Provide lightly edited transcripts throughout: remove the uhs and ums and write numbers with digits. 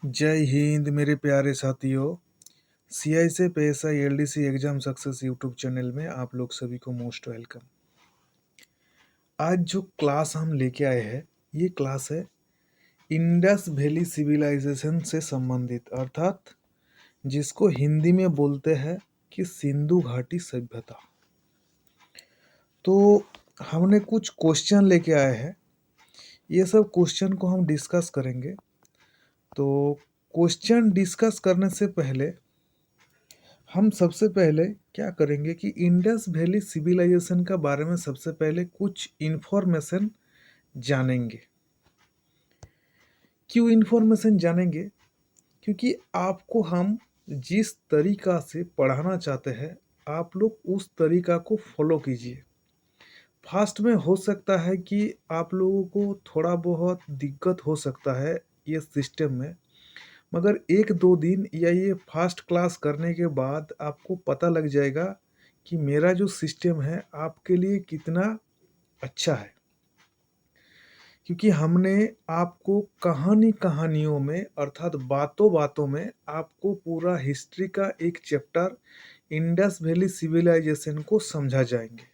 जय हिंद मेरे प्यारे साथियों। सीआई से PSI LDC exam success YouTube channel में आप लोग सभी को मोस्ट वेलकम। आज जो क्लास हम लेके आए हैं ये क्लास है इंडस वैली सिविलाइजेशन से संबंधित, अर्थात जिसको हिंदी में बोलते हैं कि सिंधु घाटी सभ्यता। तो हमने कुछ क्वेश्चन लेके आए हैं, ये सब क्वेश्चन को हम डिस्कस करेंगे। तो क्वेश्चन डिस्कस करने से पहले हम सबसे पहले क्या करेंगे कि इंडस वैली सिविलाइजेशन का बारे में सबसे पहले कुछ इन्फॉर्मेशन जानेंगे। क्यों इन्फॉर्मेशन जानेंगे? क्योंकि आपको हम जिस तरीका से पढ़ाना चाहते हैं आप लोग उस तरीका को फॉलो कीजिए। फास्ट में हो सकता है कि आप लोगों को थोड़ा बहुत दिक्कत हो सकता है ये सिस्टम में, मगर 1-2 दिन या ये फास्ट क्लास करने के बाद आपको पता लग जाएगा कि मेरा जो सिस्टम है आपके लिए कितना अच्छा है। क्योंकि हमने आपको कहानियों में अर्थात बातों-बातों में आपको पूरा हिस्ट्री का एक चैप्टर इंडस वैली सिविलाइजेशन को समझा जाएँगे।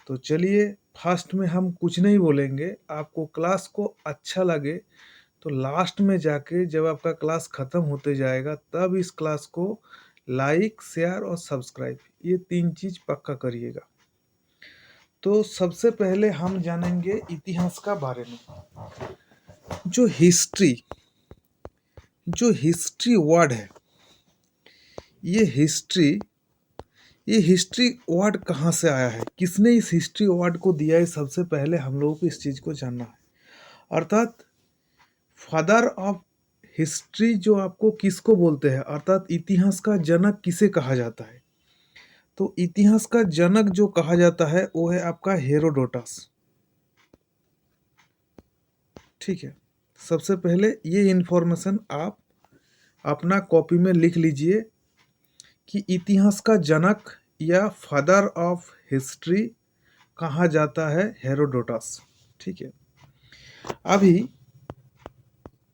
तो चलिए फास्ट में हम कुछ नहीं बोलेंगे, आपको क्लास को अच्छा लगे तो लास्ट में जाके जब आपका क्लास ख़त्म होते जाएगा तब इस क्लास को लाइक, शेयर और सब्सक्राइब ये 3 चीज़ पक्का करिएगा। तो सबसे पहले हम जानेंगे इतिहास का बारे में। जो हिस्ट्री जो हिस्ट्री वर्ड है, ये हिस्ट्री ये हिस्ट्री वर्ड कहाँ से आया है, किसने इस हिस्ट्री वर्ड को दिया है, सबसे पहले हम लोगों को इस चीज़ को जानना है। अर्थात फादर ऑफ हिस्ट्री जो आपको किसको बोलते हैं, अर्थात इतिहास का जनक किसे कहा जाता है? तो इतिहास का जनक जो कहा जाता है वो है आपका हेरोडोटस। ठीक है, सबसे पहले ये इन्फॉर्मेशन आप अपना कॉपी में लिख लीजिए कि इतिहास का जनक या फादर ऑफ हिस्ट्री कहा जाता है हेरोडोटस। ठीक है, अभी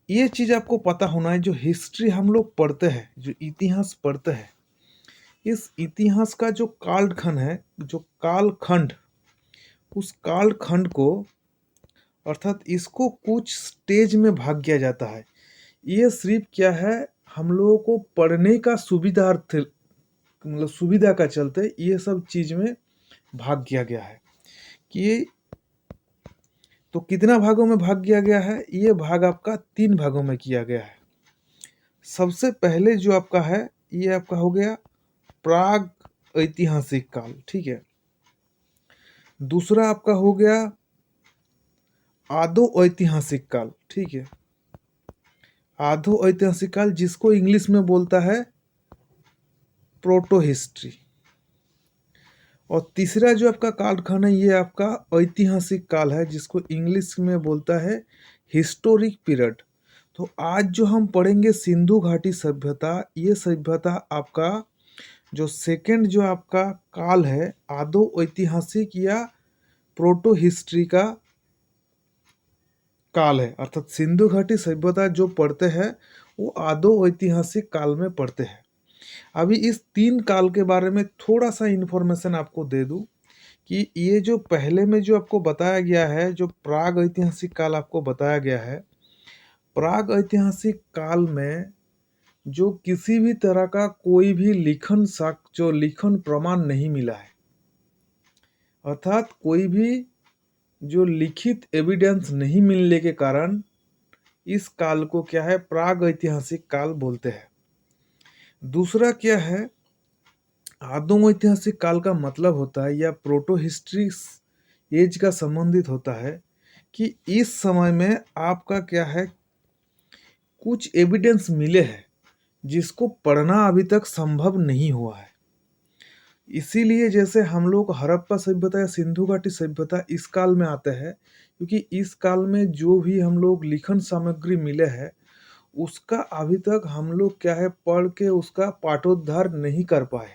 ये चीज़ आपको पता होना है, जो हिस्ट्री हम लोग पढ़ते हैं, जो इतिहास पढ़ते हैं, इस इतिहास का जो कालखंड है, जो कालखंड, उस कालखंड को अर्थात इसको कुछ स्टेज में भाग किया जाता है। ये सिर्फ क्या है, हम लोगों को पढ़ने का सुविधार्थ मतलब सुविधा का चलते ये सब चीज़ में भाग किया गया है कि तो कितना भागों में भाग किया गया है, ये भाग आपका 3 भागों में किया गया है। सबसे पहले जो आपका है ये आपका हो गया प्राग ऐतिहासिक काल। ठीक है, दूसरा आपका हो गया आदो ऐतिहासिक काल। ठीक है, आधो ऐतिहासिक काल जिसको इंग्लिश में बोलता है प्रोटो हिस्ट्री। और तीसरा जो आपका कालखंड है ये आपका ऐतिहासिक काल है जिसको इंग्लिश में बोलता है हिस्टोरिक पीरियड। तो आज जो हम पढ़ेंगे सिंधु घाटी सभ्यता, ये सभ्यता आपका जो सेकंड जो आपका काल है आदो ऐतिहासिक या प्रोटो हिस्ट्री का काल है, अर्थात सिंधु घाटी सभ्यता जो पढ़ते हैं वो आदो ऐतिहासिक काल में पढ़ते हैं। अभी इस 3 काल के बारे में थोड़ा सा इन्फॉर्मेशन आपको दे दूं कि ये जो पहले में जो आपको बताया गया है, जो प्राग ऐतिहासिक काल आपको बताया गया है, प्राग ऐतिहासिक काल में जो किसी भी तरह का कोई भी लिखन प्रमाण नहीं मिला है, अर्थात कोई भी जो लिखित एविडेंस नहीं मिलने के कारण इस काल को क्या है प्राग ऐतिहासिक काल बोलते हैं। दूसरा क्या है, आदो ऐतिहासिक काल का मतलब होता है या प्रोटो हिस्ट्री एज का संबंधित होता है कि इस समय में आपका क्या है कुछ एविडेंस मिले हैं जिसको पढ़ना अभी तक संभव नहीं हुआ है। इसीलिए जैसे हम लोग हड़प्पा सभ्यता या सिंधु घाटी सभ्यता इस काल में आते हैं, क्योंकि इस काल में जो भी हम लोग लिखन सामग्री मिले हैं उसका अभी तक हम लोग क्या है पढ़ के उसका पाठोद्धार नहीं कर पाए।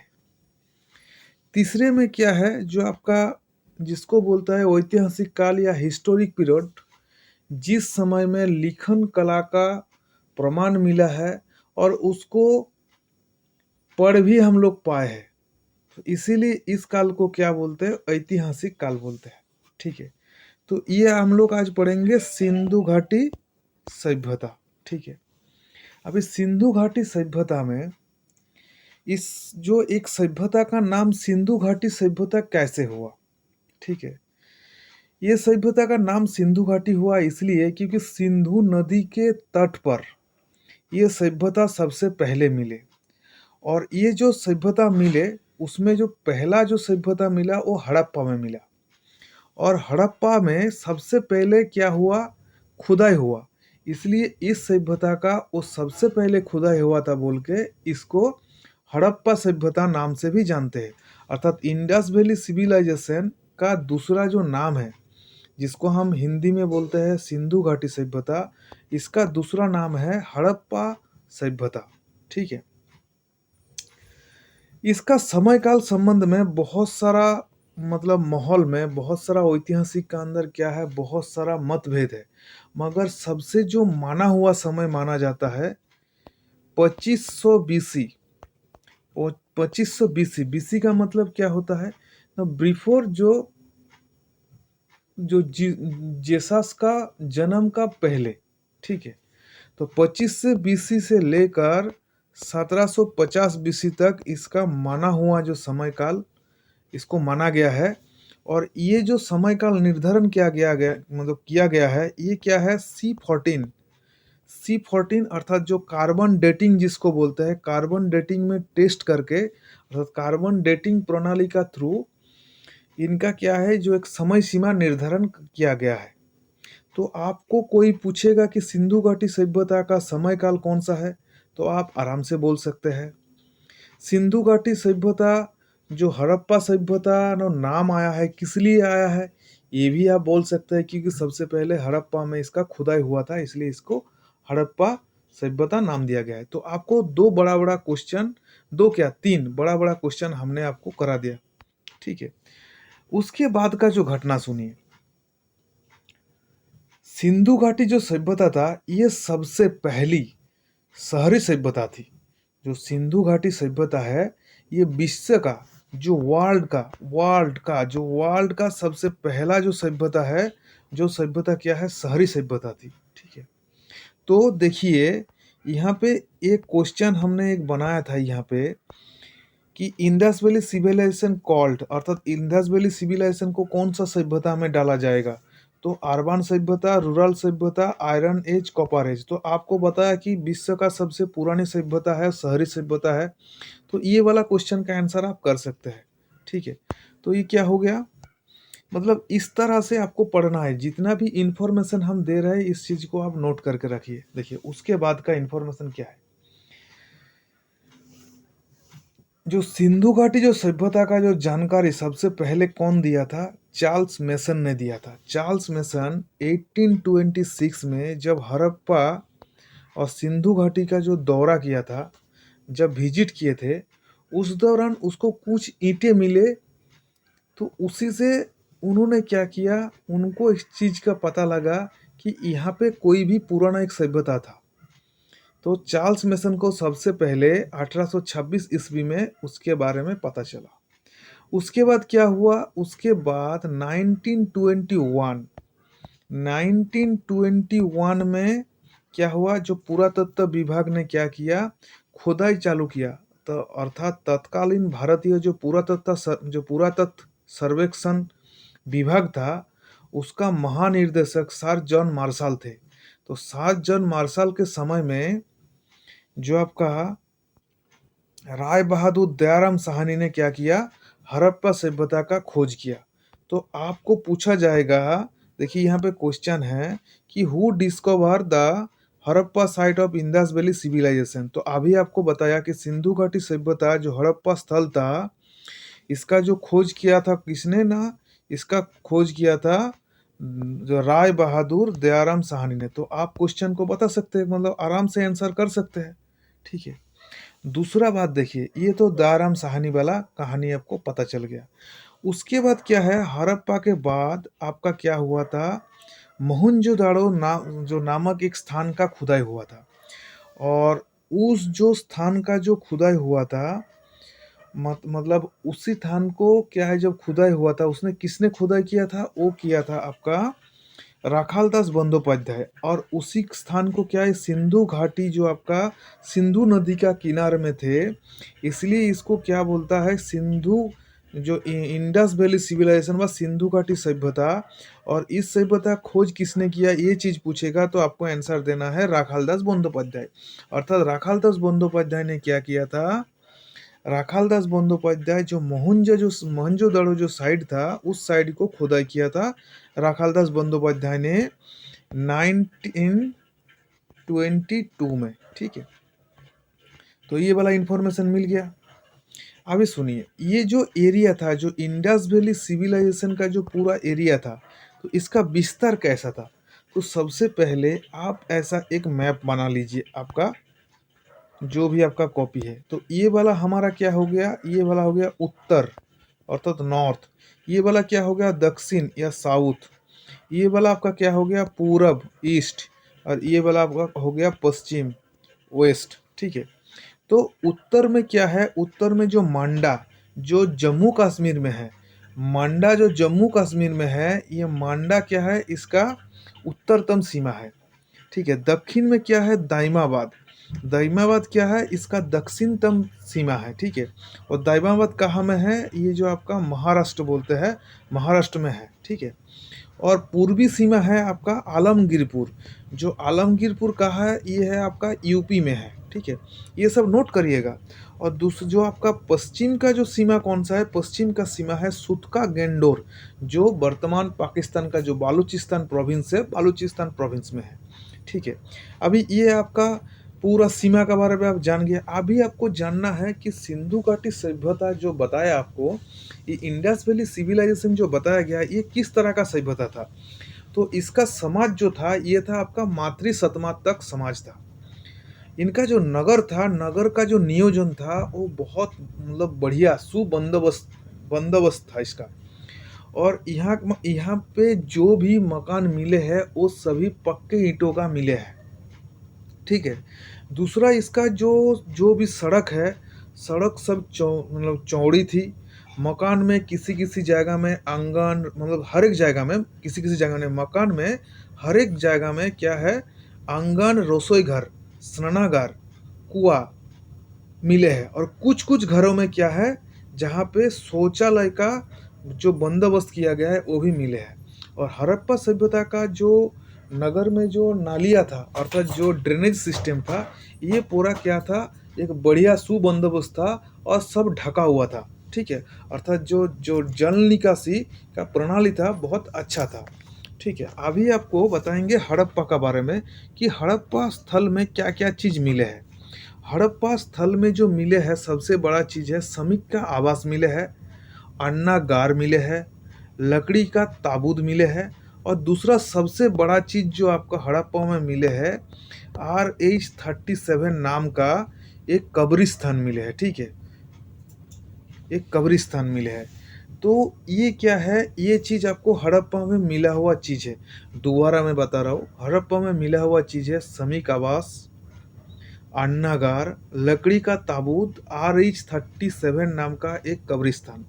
तीसरे में क्या है जो आपका जिसको बोलता है ऐतिहासिक काल या हिस्टोरिक पीरियड, जिस समय में लिखन कला का प्रमाण मिला है और उसको पढ़ भी हम लोग पाए हैं। तो इसीलिए इस काल को क्या बोलते हैं? ऐतिहासिक काल बोलते हैं। ठीक है, तो ये हम लोग आज पढ़ेंगे सिंधु घाटी सभ्यता। ठीक है, अभी सिंधु घाटी सभ्यता में इस जो एक सभ्यता का नाम सिंधु घाटी सभ्यता कैसे हुआ? ठीक है, ये सभ्यता का नाम सिंधु घाटी हुआ इसलिए क्योंकि सिंधु नदी के तट पर ये सभ्यता सबसे पहले मिले। और ये जो सभ्यता मिले उसमें जो पहला जो सभ्यता मिला वो हड़प्पा में मिला। और हड़प्पा में सबसे पहले क्या हुआ? खुदाई हुआ। इसलिए इस सभ्यता का वो सबसे पहले खुदाई हुआ था बोल के इसको हड़प्पा सभ्यता नाम से भी जानते हैं। अर्थात इंडस वैली सिविलाइजेशन का दूसरा जो नाम है, जिसको हम हिंदी में बोलते हैं सिंधु घाटी सभ्यता, इसका दूसरा नाम है हड़प्पा सभ्यता। ठीक है, इसका समय काल संबंध में बहुत सारा मतलब माहौल में बहुत सारा ऐतिहासिक का अंदर क्या है, बहुत सारा मतभेद है। मगर सबसे जो माना हुआ समय माना जाता है 2500 बीसी। और 2500 बीसी, बीसी का मतलब क्या होता है? तो बिफोर जो जो जेसस का जन्म का पहले। ठीक है, तो 25 से बीसी से लेकर 1750 बीसी तक इसका माना हुआ जो समय काल इसको माना गया है। और ये जो समय काल निर्धारण किया गया मतलब किया गया है, ये क्या है? C14 अर्थात जो कार्बन डेटिंग जिसको बोलते हैं, कार्बन डेटिंग में टेस्ट करके अर्थात कार्बन डेटिंग प्रणाली का थ्रू इनका क्या है जो एक समय सीमा निर्धारण किया गया है। तो आपको कोई पूछेगा कि सिंधु घाटी सभ्यता का समय काल कौन सा है, तो आप आराम से बोल सकते हैं सिंधु घाटी सभ्यता। जो हड़प्पा सभ्यता नो नाम आया है, किस लिए आया है ये भी आप बोल सकते हैं, क्योंकि सबसे पहले हड़प्पा में इसका खुदाई हुआ था, इसलिए इसको हड़प्पा सभ्यता नाम दिया गया है। तो आपको दो बड़ा बड़ा क्वेश्चन, दो क्या तीन बड़ा बड़ा क्वेश्चन हमने आपको करा दिया। ठीक है, उसके बाद का जो घटना सुनिए। सिंधु घाटी जो सभ्यता था ये सबसे पहली शहरी सभ्यता थी। जो सिंधु घाटी सभ्यता है ये विश्व का जो वर्ल्ड का सबसे पहला जो सभ्यता है, जो सभ्यता क्या है? शहरी सभ्यता थी। ठीक है, तो देखिए यहाँ पे एक क्वेश्चन हमने एक बनाया था यहाँ पे कि इंडस वैली सिविलाइजेशन कॉल्ड, अर्थात इंडस वैली सिविलाइजेशन को कौन सा सभ्यता में डाला जाएगा? तो अर्बन सभ्यता, रूरल सभ्यता, आयरन एज, कॉपर एज। तो आपको बताया कि विश्व का सबसे पुरानी सभ्यता है शहरी सभ्यता है, तो ये वाला क्वेश्चन का आंसर आप कर सकते हैं। ठीक है, तो ये क्या हो गया? मतलब इस तरह से आपको पढ़ना है। जितना भी इंफॉर्मेशन हम दे रहे हैं इस चीज को आप नोट करके रखिए। देखिए उसके बाद का इंफॉर्मेशन क्या है। जो सिंधु घाटी जो सभ्यता का जो जानकारी सबसे पहले कौन दिया था? चार्ल्स मेसन ने दिया था। चार्ल्स मेसन 1826 में जब हड़प्पा और सिंधु घाटी का जो दौरा किया था, जब विजिट किए थे, उस दौरान उसको कुछ ईंटें मिले। तो उसी से उन्होंने क्या किया, उनको इस चीज का पता लगा कि यहाँ पे कोई भी पुराना एक सभ्यता था। तो चार्ल्स मेसन को सबसे पहले 1826 ईस्वी में उसके बारे में पता चला। उसके बाद क्या हुआ? उसके बाद 1921 में क्या हुआ? जो पुरातत्व विभाग ने क्या किया? खुदाई चालू किया। तो अर्थात तत्कालीन भारतीय जो पुरातत्व सर्वेक्षण विभाग था, उसका महानिर्देशक सर जॉन मार्शल थे। तो सर जॉन मार्शल के समय में जो आपका राय बहादुर दयाराम साहनी ने क्या किया? हड़प्पा सभ्यता का खोज किया। तो आपको पूछा जाएगा, देखिए यहाँ पे क्वेश्चन है कि who discover the Harappa site of Indus valley civilisation. तो अभी आपको बताया कि सिंधु घाटी सभ्यता जो हड़प्पा स्थल था, इसका जो खोज किया था किसने ना? इसका खोज किया था जो राय बहादुर दयाराम साहनी ने। तो आप क्वेश्चन को बता सकते हैं, मतलब आराम से आंसर कर सकते हैं। ठीक है, दूसरा बात देखिए, ये तो दयाराम साहनी वाला कहानी आपको पता चल गया। उसके बाद क्या है? हड़प्पा के बाद आपका क्या हुआ था? मोहनजोदाड़ो जो नामक एक स्थान का खुदाई हुआ था। और उस जो स्थान का जो खुदाई हुआ था, मतलब उसी स्थान को क्या है, जब खुदाई हुआ था उसने किसने खुदाई किया था, वो किया था आपका राखालदास बंदोपाध्याय। और उसी स्थान को क्या है, सिंधु घाटी जो आपका सिंधु नदी का किनारे में थे, इसलिए इसको क्या बोलता है, सिंधु जो इंडस वैली सिविलाइजेशन व सिंधु घाटी सभ्यता। और इस सभ्यता खोज किसने किया, ये चीज पूछेगा तो आपको आंसर देना है राखालदास बंदोपाध्याय। अर्थात राखालदास बंदोपाध्याय ने क्या किया था, राखालदास बंदोपाध्याय जो मोहनजोदड़ो जो साइड था, उस साइड को खुदाई किया था राखालदास बंदोपाध्याय ने 1922 में। ठीक है, तो ये वाला इंफॉर्मेशन मिल गया। अभी सुनिए, ये जो एरिया था, जो इंडस वैली सिविलाइजेशन का जो पूरा एरिया था, तो इसका विस्तार कैसा था। तो सबसे पहले आप ऐसा एक मैप बना लीजिए, आपका जो भी आपका कॉपी है। तो ये वाला हमारा क्या हो गया, ये वाला हो गया उत्तर अर्थात नॉर्थ, ये वाला क्या हो गया दक्षिण या साउथ, ये वाला आपका क्या हो गया पूरब ईस्ट, और ये वाला आपका हो गया पश्चिम वेस्ट। ठीक है, तो उत्तर में क्या है, उत्तर में जो मांडा जो जम्मू कश्मीर में है, मांडा जो जम्मू कश्मीर में है, ये मांडा क्या है, इसका उत्तरतम सीमा है। ठीक है, दक्षिण में क्या है दाइमाबाद, दाइमाबाद क्या है, इसका दक्षिणतम सीमा है। ठीक है, और दाइमाबाद कहाँ में है, ये जो आपका महाराष्ट्र बोलते हैं, महाराष्ट्र में है। ठीक है, और पूर्वी सीमा है आपका आलमगीरपुर, जो आलमगीरपुर कहाँ है, ये है आपका यूपी में है। ठीक है, ये सब नोट करिएगा। और दूसरा जो आपका पश्चिम का जो सीमा कौन सा है, पश्चिम का सीमा है सुतका गेंडोर, जो वर्तमान पाकिस्तान का जो बालूचिस्तान प्रोविंस है, बालूचिस्तान प्रोविंस में है। ठीक है, अभी ये आपका पूरा सीमा के बारे में आप जान गए। अभी आपको जानना है कि सिंधु घाटी सभ्यता जो बताया आपको, ये इंडस वैली सिविलाइजेशन जो बताया गया, ये किस तरह का सभ्यता था। तो इसका समाज जो था, ये था आपका मातृ सतमातक समाज था। इनका जो नगर था, नगर का जो नियोजन था, वो बहुत मतलब बढ़िया सुबंदोबस्त बंदोबस्त था इसका। और यहाँ यहाँ पे जो भी मकान मिले हैं, वो सभी पक्के ईंटों का मिले हैं। ठीक है, दूसरा इसका जो जो भी सड़क है, सड़क सब मतलब चौड़ी थी। मकान में किसी किसी जगह में आंगन, मतलब हर एक जगह में, किसी किसी जगह में मकान में हर एक जगह में क्या है, आंगन, रसोई घर, स्नानागार, कुआं मिले हैं। और कुछ कुछ घरों में क्या है, जहाँ पे शौचालय का जो बंदोबस्त किया गया है, वो भी मिले हैं। और हड़प्पा सभ्यता का जो नगर में जो नालिया था, अर्थात जो ड्रेनेज सिस्टम था, ये पूरा क्या था, एक बढ़िया सुबंदोबस्त था और सब ढका हुआ था। ठीक है, अर्थात जो जो जल निकासी का प्रणाली था, बहुत अच्छा था। ठीक है, अभी आपको बताएंगे हड़प्पा का बारे में कि हड़प्पा स्थल में क्या क्या चीज़ मिले हैं। हड़प्पा स्थल में जो मिले हैं, सबसे बड़ा चीज़ है श्रमिक का आवास मिले है, अन्नागार मिले हैं, लकड़ी का ताबूत मिले हैं, और दूसरा सबसे बड़ा चीज़ जो आपका हड़प्पा में मिले है, RH-37 नाम का एक कब्रिस्तान मिले है। ठीक है, एक कब्रिस्तान मिले है। तो ये क्या है, ये चीज़ आपको हड़प्पा में मिला हुआ चीज़ है। दोबारा मैं बता रहा हूँ, हड़प्पा में मिला हुआ चीज़ है श्रमिक आवास, अन्नागार, लकड़ी का ताबूत, RH-37 नाम का एक कब्रिस्तान।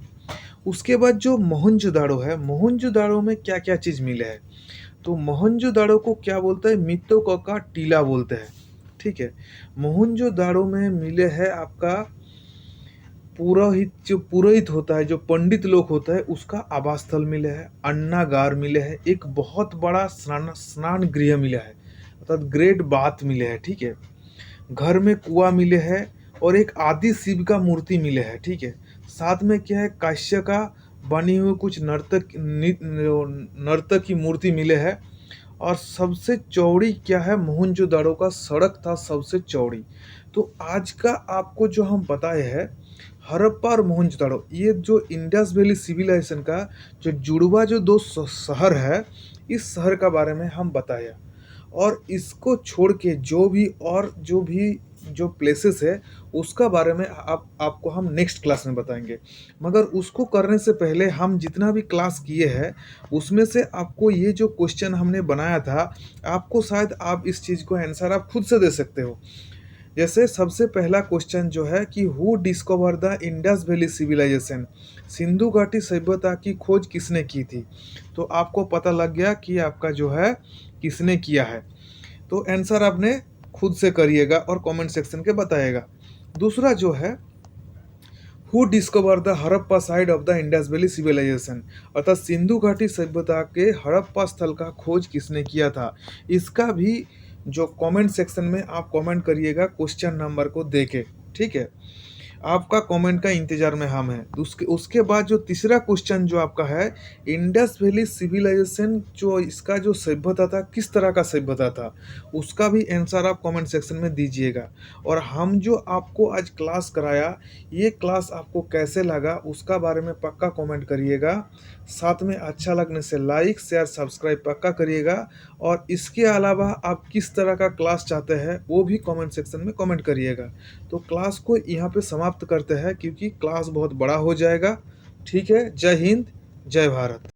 उसके बाद जो मोहनजोदाड़ो है, मोहनजोदाड़ो में क्या क्या चीज़ मिले है। तो मोहनजोदाड़ो को क्या बोलते हैं, मित्तों का टीला बोलते हैं। ठीक है, मोहनजोदाड़ो में मिले है आपका पुरोहित, जो पुरोहित होता है, जो पंडित लोग होता है, उसका आवास स्थल मिले है, अन्नागार मिले है, एक बहुत बड़ा स्नान गृह मिला है, अर्थात ग्रेट बाथ मिले है। ठीक है, घर में कुआं मिले है, और एक आदि शिव का मूर्ति मिले है। ठीक है, साथ में क्या है, काश्य का बनी हुई कुछ नर्तक की मूर्ति मिले है। और सबसे चौड़ी क्या है, मोहनजोदाड़ो का सड़क था सबसे चौड़ी। तो आज का आपको जो हम बताए हैं, हड़प्पा और मोहनजोदाड़ो, ये जो इंडस वैली सिविलाइजेशन का जो जुड़वा जो दो शहर है, इस शहर का बारे में हम बताया। और इसको छोड़ के जो भी जो प्लेसेस है, उसका बारे में आपको हम नेक्स्ट क्लास में बताएंगे। मगर उसको करने से पहले हम जितना भी क्लास किए हैं, उसमें से आपको ये जो क्वेश्चन हमने बनाया था, आपको शायद आप इस चीज़ को आंसर आप खुद से दे सकते हो। जैसे सबसे पहला क्वेश्चन जो है कि who discover the Indus valley civilisation, Sindhu घाटी सभ्यता की खोज किसने की थी। तो आपको पता लग गया कि आपका जो है किसने किया है। तो आंसर आपने खुद से करिएगा और कमेंट सेक्शन के बताइएगा। दूसरा जो है who discover the Harappa side of the Indus valley civilisation, अर्थात सिंधु घाटी सभ्यता के हड़प्पा स्थल का खोज किसने किया था। इसका भी जो कमेंट सेक्शन में आप कमेंट करिएगा क्वेश्चन नंबर को देके, ठीक है। आपका कमेंट का इंतजार में हम हैं। उसके उसके बाद जो तीसरा क्वेश्चन जो आपका है, इंडस वैली सिविलाइजेशन जो इसका जो सभ्यता था किस तरह का सभ्यता था, उसका भी आंसर आप कमेंट सेक्शन में दीजिएगा। और हम जो आपको आज क्लास कराया, ये क्लास आपको कैसे लगा उसका बारे में पक्का कमेंट करिएगा। साथ में अच्छा लगने से लाइक शेयर सब्सक्राइब पक्का करिएगा। और इसके अलावा आप किस तरह का क्लास चाहते हैं वो भी कमेंट सेक्शन में कमेंट करिएगा। तो क्लास को यहाँ पे समाप्त करते हैं क्योंकि क्लास बहुत बड़ा हो जाएगा। ठीक है, जय हिंद, जय भारत।